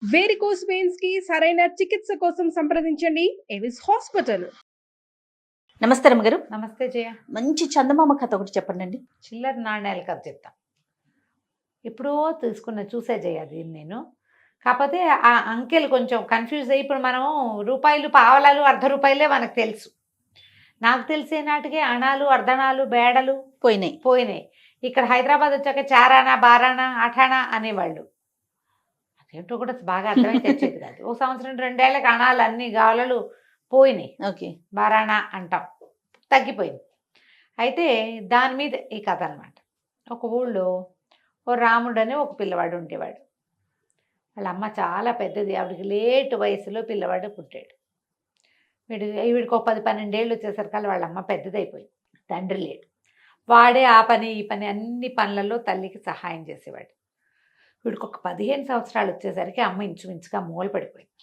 Varicose veins కి సరైన చికిత్స కోసం సంప్రదించండి ఎవిస్ హాస్పిటల్. నమస్తే రమ్మగారు. నమస్తే జయ. మంచి చందమామ కథ ఒకటి చెప్పండి. చిల్లర నాణ్యాల కథ చెప్తా. ఎప్పుడో చూసే జయ దీన్ని నేను. కాకపోతే ఆ అంకెలు కొంచెం కన్ఫ్యూజ్ అయ్యి, ఇప్పుడు మనం రూపాయలు, పావలాలు, అర్ధ రూపాయలే మనకు తెలుసు. నాకు తెలిసే నాటికే అణాలు, అర్ధనాలు, బేడలు పోయినాయి. ఇక్కడ హైదరాబాద్ వచ్చాక చారానా, బారానా, అఠానా అనేవాళ్ళు. అదేంటో కూడా బాగా అర్థమై తెచ్చేది కాదు. ఒక సంవత్సరం 2 ఏళ్ళకి అణాలు అన్ని గావలలు పోయినాయి. ఓకే, బారానా అంటాం, తగ్గిపోయింది. అయితే దాని మీద ఈ కథ అనమాట. ఒక ఊళ్ళో ఓ రాముడు అని ఒక పిల్లవాడు ఉండేవాడు. వాళ్ళ అమ్మ చాలా పెద్దది, ఆవిడకి లేటు వయసులో పిల్లవాడు పుట్టాడు. వీడికి ఒక 10-12 ఏళ్ళు వచ్చేసరికి వాళ్ళ అమ్మ పెద్దదైపోయింది, తండ్రి లేడు. వాడే ఆ పని ఈ పని అన్ని పనులలో తల్లికి సహాయం చేసేవాడు. వీడికి ఒక 15 సంవత్సరాలు వచ్చేసరికి అమ్మ ఇంచుమించుగా మూల పడిపోయింది.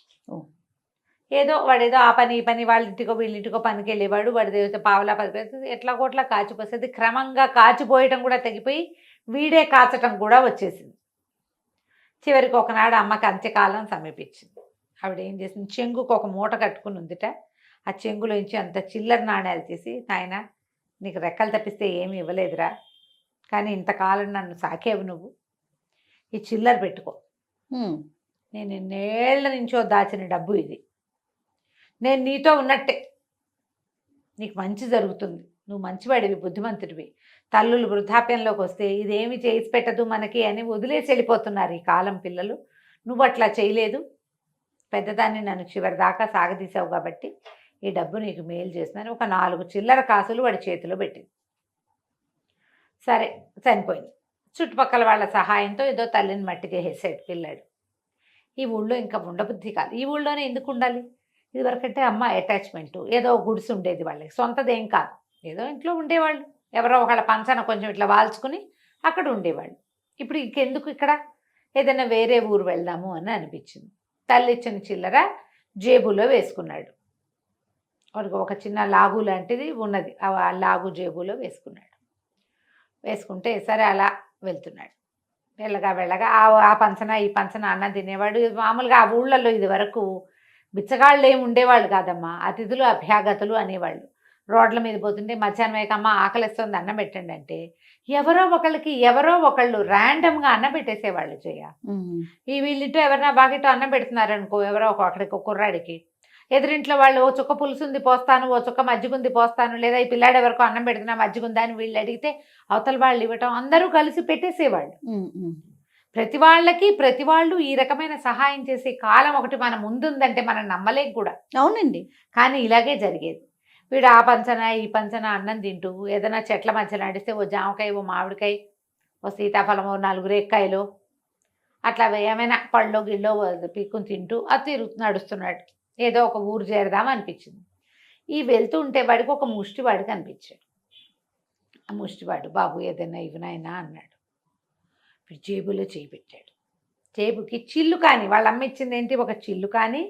వాడేదో ఆ పని ఈ పని వాళ్ళ ఇంటికో వీళ్ళింటికో పనికి వెళ్ళేవాడు. వాడి పావలా 10 ఎట్లా కోట్లా కాచిపోసేది. క్రమంగా కాచిపోయటం కూడా తగ్గిపోయి వీడే కాచటం కూడా వచ్చేసింది. చివరికి ఒకనాడు అమ్మకి అంత్యకాలం సమీపించింది. ఆవిడ ఏం చేసింది, చెంగుకు ఒక మూట కట్టుకుని ఉందిట. ఆ చెంగులోంచి అంత చిల్లర నాణ్యాలు తీసి, నాయన నీకు రెక్కలు తప్పిస్తే ఏమి ఇవ్వలేదురా, కానీ ఇంతకాలం నన్ను సాకేవు నువ్వు, ఈ చిల్లర పెట్టుకో. నేను ఇన్నేళ్ల నుంచో దాచిన డబ్బు ఇది. నేను నీతో ఉన్నట్టే, నీకు మంచి జరుగుతుంది, నువ్వు మంచివాడివి, బుద్ధిమంతుడివి. తల్లులు వృద్ధాప్యంలోకి వస్తే ఇదేమి చేసి పెట్టదు మనకి అని వదిలేసి వెళ్ళిపోతున్నారు ఈ కాలం పిల్లలు. నువ్వు అట్లా చేయలేదు, పెద్దదాన్ని నన్ను చివరి దాకా సాగదీసావు కాబట్టి ఈ డబ్బు నీకు మేలు చేస్తున్నాను. ఒక 4 చిల్లర కాసులు వాడి చేతిలో పెట్టింది. సరే, చనిపోయింది. చుట్టుపక్కల వాళ్ళ సహాయంతో ఏదో తల్లిని మట్టి చేసేసాడు పిల్లాడు. ఈ ఊళ్ళో ఇంకా ఉండబుద్ధి కాదు. ఈ ఊళ్ళోనే ఎందుకు ఉండాలి? ఇదివరకంటే అమ్మ అటాచ్మెంటు, ఏదో గుడిసి ఉండేది వాళ్ళకి, సొంతదేం కాదు, ఏదో ఇంట్లో ఉండేవాళ్ళు. ఎవరో ఒకళ్ళ పంచన కొంచెం ఇట్లా వాల్చుకుని అక్కడ ఉండేవాళ్ళు. ఇప్పుడు ఇంకెందుకు ఇక్కడ, ఏదైనా వేరే ఊరు వెళ్దాము అని అనిపించింది. తల్లి ఇచ్చిన చిల్లర జేబులో వేసుకున్నాడు. వాడికి ఒక చిన్న లాగు లాంటిది ఉన్నది, ఆ లాగు జేబులో వేసుకుంటే సరే అలా వెళ్తున్నాడు. వెళ్ళగా ఆ పంచన ఈ పంచన అన్నం తినేవాడు. మామూలుగా ఆ ఊళ్ళల్లో ఇది వరకు బిచ్చగాళ్ళు ఏమి ఉండేవాళ్ళు కాదమ్మా, అతిథులు అభ్యాగతులు అనేవాళ్ళు. రోడ్ల మీద పోతుంటే మధ్యాహ్నం అయ్యాక అమ్మ ఆకలిస్తుంది అన్నం పెట్టండి అంటే ఎవరో ఒకళ్ళు ర్యాండమ్గా అన్నం పెట్టేసేవాళ్ళు. ఈ వీళ్ళింటో ఎవరైనా బాగిటో అన్నం పెడుతున్నారనుకో, ఎవరో ఒకడికి కుర్రాడికి, ఎదురింట్లో వాళ్ళు ఓ చుక్క పులుసుంది పోస్తాను, ఓ చుక్క మజ్జిగుంది పోస్తాను, లేదా ఈ పిల్లాడు ఎవరికో అన్నం పెడుతున్నా మజ్జిగుందా అని వీళ్ళు అడిగితే అవతల వాళ్ళు ఇవ్వటం, అందరూ కలిసి పెట్టేసేవాళ్ళు. ప్రతి వాళ్ళు ఈ రకమైన సహాయం చేసే కాలం ఒకటి మన ముందుందంటే మనం నమ్మలేం కూడా. అవునండి, కానీ ఇలాగే జరిగేది. వీడు ఆ పంచన ఈ పంచన అన్నం తింటూ ఏదైనా చెట్ల మధ్య నడిస్తే ఓ జామకాయ, ఓ మామిడికాయ, ఓ సీతాఫలం, ఓ 4 రేక్కాయలు అట్లా ఏమైనా పళ్ళు గిళ్ళో పీక్కుని తింటూ అది నడుస్తున్నాడు. ఏదో ఒక ఊరు చేరదాం అనిపించింది. ఈ వెళ్తూ ఉంటే వాడికి ఒక ముష్టివాడు కనిపించాడు. ఆ ముష్టివాడు, బాబు ఏదైనా ఇవ్వనైనా అన్నాడు. ఇప్పుడు జేబులో చేయి పెట్టాడు. జేబుకి చిల్లు కానీ, వాళ్ళ అమ్మ ఇచ్చింది ఏంటి, ఒక చిల్లు కానీ,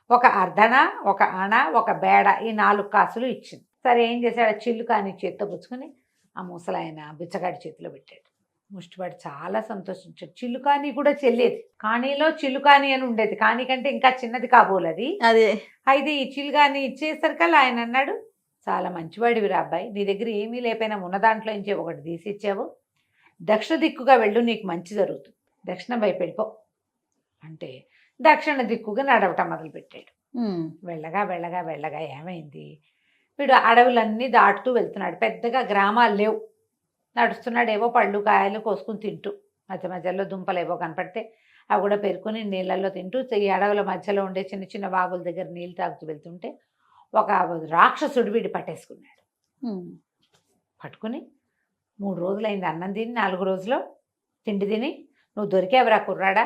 ఒక అర్ధన, ఒక అణ, ఒక బేడ, ఈ 4 కాసులు ఇచ్చింది. సరే ఏం చేశాడు, ఆ చిల్లు కానీ చేత్తో పుచ్చుకొని ఆ ముసలాయన బిచ్చగాడి చేతిలో పెట్టాడు. ముష్టివాడు చాలా సంతోషించాడు. చిల్లుకాని కూడా చెల్లేది, కానీలో చిల్లుకాని అని ఉండేది, కాని కంటే ఇంకా చిన్నది కాబోలది. అదే అయితే ఈ చిల్లుకాని ఇచ్చేసరికల్లా ఆయన అన్నాడు, చాలా మంచివాడివిరా అబ్బాయి, నీ దగ్గర ఏమీ లేకపోయినా ఉన్న దాంట్లో నుంచి ఒకటి తీసి ఇచ్చావు, దక్షిణ దిక్కుగా వెళ్ళు, నీకు మంచి జరుగుతుంది, దక్షిణం వైపు వెళ్ళిపో అంటే దక్షిణ దిక్కుగా నడవటం మొదలుపెట్టాడు. వెళ్ళగా ఏమైంది, వీడు అడవులన్నీ దాటుతూ వెళ్తున్నాడు. పెద్దగా గ్రామాలు లేవు. నడుస్తున్నాడు, ఏవో పళ్ళు కాయలు కోసుకుని తింటూ, మధ్యలో దుంపలు ఏవో కనపడితే అవి కూడా పెరుకుని నీళ్ళల్లో తింటూ, ఈ అడవుల మధ్యలో ఉండే చిన్న చిన్న వాగుల దగ్గర నీళ్ళు తాగుతూ వెళ్తుంటే ఒక రాక్షసుడు వీడి పట్టేసుకున్నాడు. పట్టుకుని 3 రోజులైంది అన్నం తిని, 4 రోజులో తిండి తిని, నువ్వు దొరికేవరా కుర్రాడా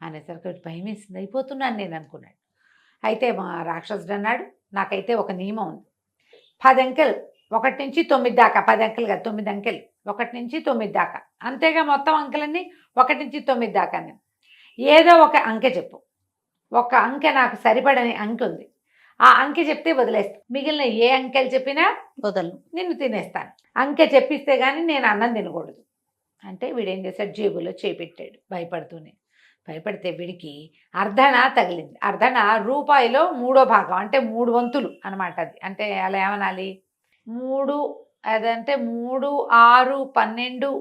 అనేసరికి భయం వేసింది. అయిపోతున్నాను నేను అనుకున్నాడు. అయితే మా రాక్షసుడు అన్నాడు, నాకైతే ఒక నియమం ఉంది, 10 అంకెలు 1 నుంచి 9 దాకా, 10 అంకెలు కాదు 9 అంకెలు, 1 నుంచి 9 దాకా, అంతేగా మొత్తం అంకెలన్నీ 1 నుంచి 9 దాకా. నేను ఏదో ఒక అంకె చెప్పు, ఒక అంకె నాకు సరిపడని అంకె ఉంది, ఆ అంకె చెప్తే వదిలేస్తా, మిగిలిన ఏ అంకెలు చెప్పినా వదలను, నిన్ను తినేస్తాను, అంకె చెప్పిస్తే కానీ నేను అన్నం తినకూడదు అంటే వీడేం చేశాడు, జేబులో చేపెట్టాడు భయపడుతూనే. భయపడితే వీడికి అర్ధన తగిలింది. అర్ధన రూపాయిలో 3వ భాగం, అంటే 3 వంతులు అనమాట. అది అంటే అలా ఏమనాలి, 3 అదంటే 3, 6, 12,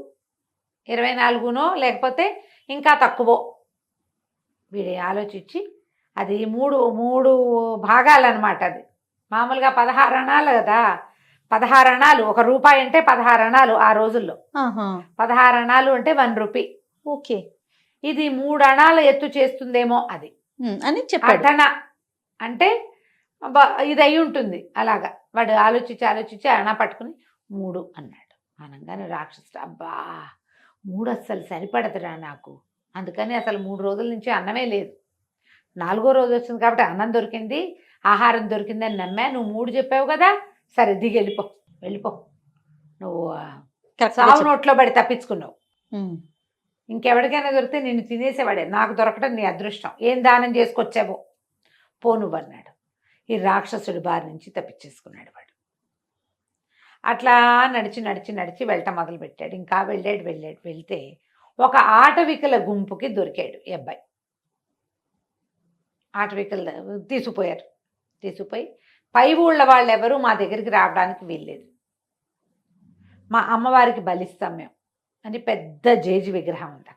24నో లేకపోతే ఇంకా తక్కువ. వీడు ఆలోచించి అది 3 భాగాలన్నమాట. అది మామూలుగా 16 అణాలు కదా, 16 అణాలు. 1 రూపాయి అంటే 16 అణాలు ఆ రోజుల్లో. 16 అణాలు అంటే 1 రూపీ. ఓకే, ఇది 3 అణాల ఎత్తు చేస్తుందేమో అది అని చెప్పాడు. అర్ధన అంటే ఇది అయి ఉంటుంది. అలాగా వాడు ఆలోచించి అణ పట్టుకుని 3 అన్నాడు. అనగానే రాక్షసుడు, అబ్బా 3 అస్సలు సరిపడదురా నాకు, అందుకని అసలు 3 రోజుల నుంచి అన్నమే లేదు. 4వ రోజు వచ్చింది కాబట్టి అన్నం దొరికింది, ఆహారం దొరికిందని నమ్మా. నువ్వు 3 చెప్పావు కదా, సరే దిగి వెళ్ళిపో. నువ్వు సావు నోట్లో పడి తప్పించుకున్నావు. ఇంకెవరికైనా దొరికితే నిన్ను తినేసేవాడే, నాకు దొరకడం నీ అదృష్టం. ఏం దానం చేసుకొచ్చావో పో నువ్వు అన్నాడు. ఈ రాక్షసుడి బారి నుంచి తప్పించేసుకున్నాడు వాడు. అట్లా నడిచి వెళ్ళటం మొదలుపెట్టాడు. ఇంకా వెళ్తే ఒక ఆటవికల గుంపుకి దొరికాడు ఈ అబ్బాయి. ఆటవికలు తీసుకుపోయి పై ఊళ్ళ వాళ్ళు ఎవరు మా దగ్గరికి రావడానికి వీల్లేదు, మా అమ్మవారికి బలిస్తాం మేము అని పెద్ద జేజి విగ్రహం ఉంది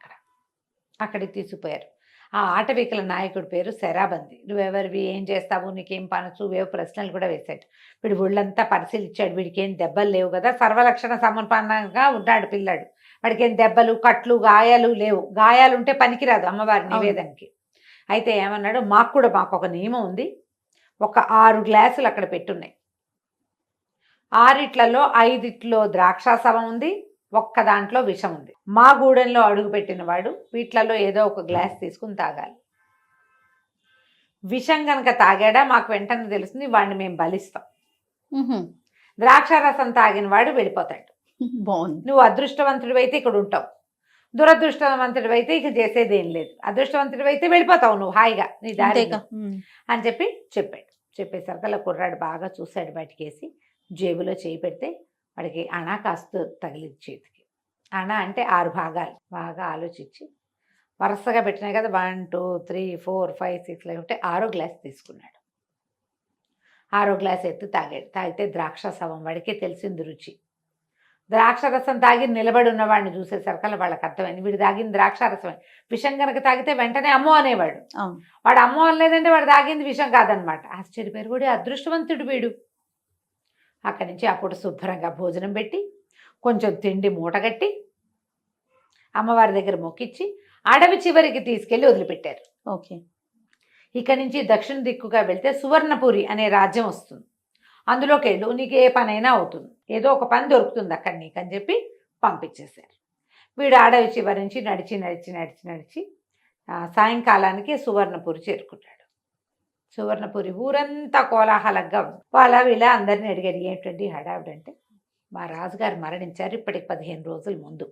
అక్కడికి తీసుకుపోయారు. ఆ ఆటవికల నాయకుడి పేరు శరాబంది. నువ్వెవరివి, ఏం చేస్తావు, నీకేం పనసు, వేవు ప్రశ్నలు కూడా వేశాడు. వీడు ఒళ్ళంతా పరిశీలించాడు. వీడికి ఏం దెబ్బలు లేవు కదా, సర్వలక్షణ సంపన్నంగా ఉన్నాడు పిల్లాడు. వాడికి ఏం దెబ్బలు, కట్లు, గాయాలు లేవు. గాయాలుంటే పనికిరాదు అమ్మవారి నివేదనకి. అయితే ఏమన్నాడు, మాకు ఒక నియమం ఉంది. ఒక 6 గ్లాసులు అక్కడ పెట్టున్నాయి. 6 5 ద్రాక్షాసవం ఉంది, ఒక్క దాంట్లో విషం ఉంది. మా గూడెంలో అడుగు పెట్టిన వాడు వీటిలలో ఏదో ఒక గ్లాస్ తీసుకుని తాగాలి. విషం కనుక తాగాడా మాకు వెంటనే తెలుస్తుంది, వాడిని మేము బలిస్తాం. ద్రాక్షారసం తాగిన వాడు వెళ్ళిపోతాడు. బాగుంది. నువ్వు అదృష్టవంతుడు అయితే ఇక్కడ ఉంటావు, దురదృష్టవంతుడు అయితే ఇక చేసేది ఏం లేదు. అదృష్టవంతుడు అయితే వెళ్ళిపోతావు నువ్వు హాయిగా నీ దారి అని చెప్పేసరికి కుర్రాడు బాగా చూశాడు. బయటికేసి జేబులో చేయి పెడితే వాడికి అణ కాస్త తగిలింది చేతికి. అణ అంటే 6 భాగాలు. బాగా ఆలోచించి వరుసగా పెట్టినాయి కదా, 1 2 3 4 5 6 లేకుంటే 6వ గ్లాస్ తీసుకున్నాడు. 6వ గ్లాస్ ఎత్తి తాగాడు. తాగితే ద్రాక్షాసవం. వాడికే తెలిసింది రుచి. ద్రాక్షరసం తాగి నిలబడి ఉన్నవాడిని చూసేసరికి వాళ్ళకి అర్థమైంది, వీడు తాగింది ద్రాక్షారసమే. విషం కనుక తాగితే వెంటనే అమ్మో అనేవాడు. వాడు అమ్మో అనలేదంటే వాడు తాగింది విషం కాదనమాట. ఆశ్చర్యపోయారు, కూడా అదృష్టవంతుడు వీడు. అక్కడి నుంచి అప్పుడు శుభ్రంగా భోజనం పెట్టి కొంచెం తిండి మూటగట్టి అమ్మవారి దగ్గర మొక్కిచ్చి అడవి చివరికి తీసుకెళ్ళి వదిలిపెట్టారు. ఓకే. ఇక్కడి నుంచి దక్షిణ దిక్కుగా వెళ్తే సువర్ణపురి అనే రాజ్యం వస్తుంది. అందులోకి వెళ్ళు, నీకు ఏ పనైనా అవుతుంది, ఏదో ఒక పని దొరుకుతుంది అక్కడ నీకు అని చెప్పి పంపించేశారు. వీడు అడవి చివరి నుంచి నడిచి సాయంకాలానికి సువర్ణపురి చేరుకున్నాడు. సువర్ణపురి ఊరంతా కోలాహలంగా ఉంది. వాళ్ళ వీళ్ళ అందరినీ అడిగారు, ఏంటండి హడావిడంటే, మా రాజుగారు మరణించారు ఇప్పటికి 15 రోజుల ముందు.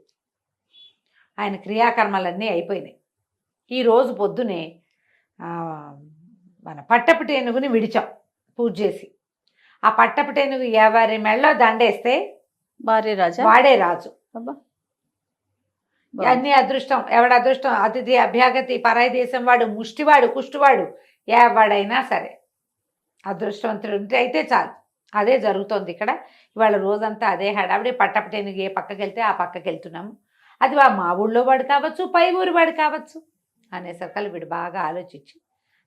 ఆయన క్రియాకర్మలన్నీ అయిపోయినాయి. ఈరోజు పొద్దునే మన పట్టపుటేనుగుని విడిచాం పూజ చేసి. ఆ పట్టపుటేనుగు ఎవరి మెళ్ళో దండేస్తే వాడే రాజు. అన్ని అదృష్టం, ఎవడ అదృష్టం, అతిథి అభ్యాగతి, పరాయి దేశం వాడు, ముష్టివాడు, కుష్టివాడు, ఎవడైనా సరే అదృష్టవంతుడు ఉంటే అయితే చాలు. అదే జరుగుతోంది ఇక్కడ. ఇవాళ రోజంతా అదే హడావిడి. పట్టపుటేనుగు ఏ పక్కకి వెళ్తే ఆ పక్కకి వెళ్తున్నాము. అది మా ఊళ్ళో వాడు కావచ్చు, పై ఊరి వాడు కావచ్చు అనేసరికి వీడు బాగా ఆలోచించి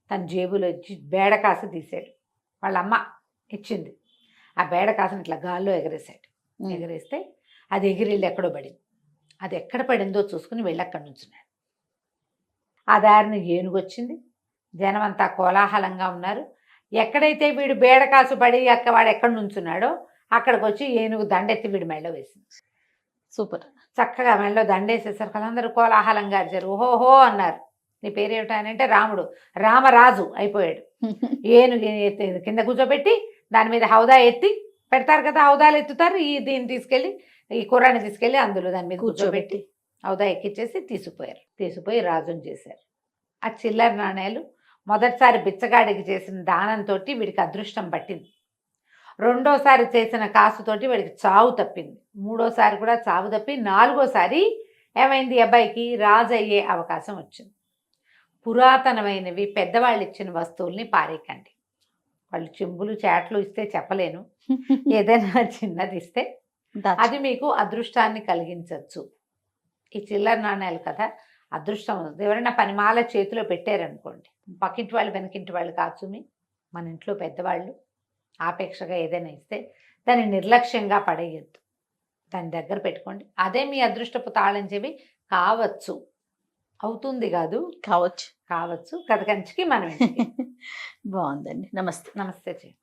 తన జేబులో ఇచ్చి బేడకాసు తీసాడు. వాళ్ళ అమ్మ ఇచ్చింది. ఆ బేడకాసుని ఇట్లా గాల్లో ఎగరేసాడు. ఎగరేస్తే అది ఎగిరిల్లు ఎక్కడో పడింది. అది ఎక్కడ పడిందో చూసుకుని వెళ్ళి అక్కడి నుంచున్నాడు. ఆ దారిని ఏనుగు వచ్చింది. జనం అంతా కోలాహలంగా ఉన్నారు. ఎక్కడైతే వీడు బేడకాసు పడి వాడు ఎక్కడి నుంచున్నాడో అక్కడికి వచ్చి ఏనుగు దండెత్తి వీడు మెళ్ళ వేసింది. సూపర్. చక్కగా మెళ్ళో దండేసేసరికి అందరూ కోలాహలంగా అరిచారు, ఓహోహో అన్నారు. నీ పేరేమిటానంటే రాముడు, రామరాజు అయిపోయాడు. ఏనుగు కింద కూర్చోబెట్టి దాని మీద హౌదా ఎత్తి పెడతారు కదా, హౌదాలు ఎత్తుతారు. దీన్ని తీసుకెళ్ళి, ఈ కుర్రాన్ని తీసుకెళ్ళి అందులో దాని మీద కూర్చోబెట్టి హౌదా ఎక్కిచ్చేసి తీసుకుపోయి రాజుని చేశారు. ఆ చిల్లర నాణేలు మొదటిసారి బిచ్చగాడికి చేసిన దానంతో వీడికి అదృష్టం పట్టింది. రెండోసారి చేసిన కాసుతోటి వాడికి చావు తప్పింది. మూడోసారి కూడా చావు తప్పి 4వసారి ఏమైంది, అబ్బాయికి రాజు అయ్యే అవకాశం వచ్చింది. పురాతనమైనవి పెద్దవాళ్ళు ఇచ్చిన వస్తువుల్ని పారేయకండి. వాళ్ళు చెంబులు చాట్లు ఇస్తే చెప్పలేను, ఏదైనా చిన్నది ఇస్తే దాచి. అది మీకు అదృష్టాన్ని కలిగించవచ్చు. ఈ చిల్లర నాణ్యాలు కదా అదృష్టం వస్తుంది. ఎవరైనా పనిమాల చేతిలో పెట్టారనుకోండి, పక్కింటి వాళ్ళు వెనకింటి వాళ్ళు కాచుమి, మన ఇంట్లో పెద్దవాళ్ళు ఆపేక్షగా ఏదైనా ఇస్తే దాన్ని నిర్లక్ష్యంగా పడేయద్దు, దాని దగ్గర పెట్టుకోండి. అదే మీ అదృష్టపు తాళం చెవి కావచ్చు, అవుతుంది కాదు కావచ్చు. కావచ్చు. కథ కంచికి మనం ఇంటికి. బాగుందండి. నమస్తే. నమస్తే చెయ్యి.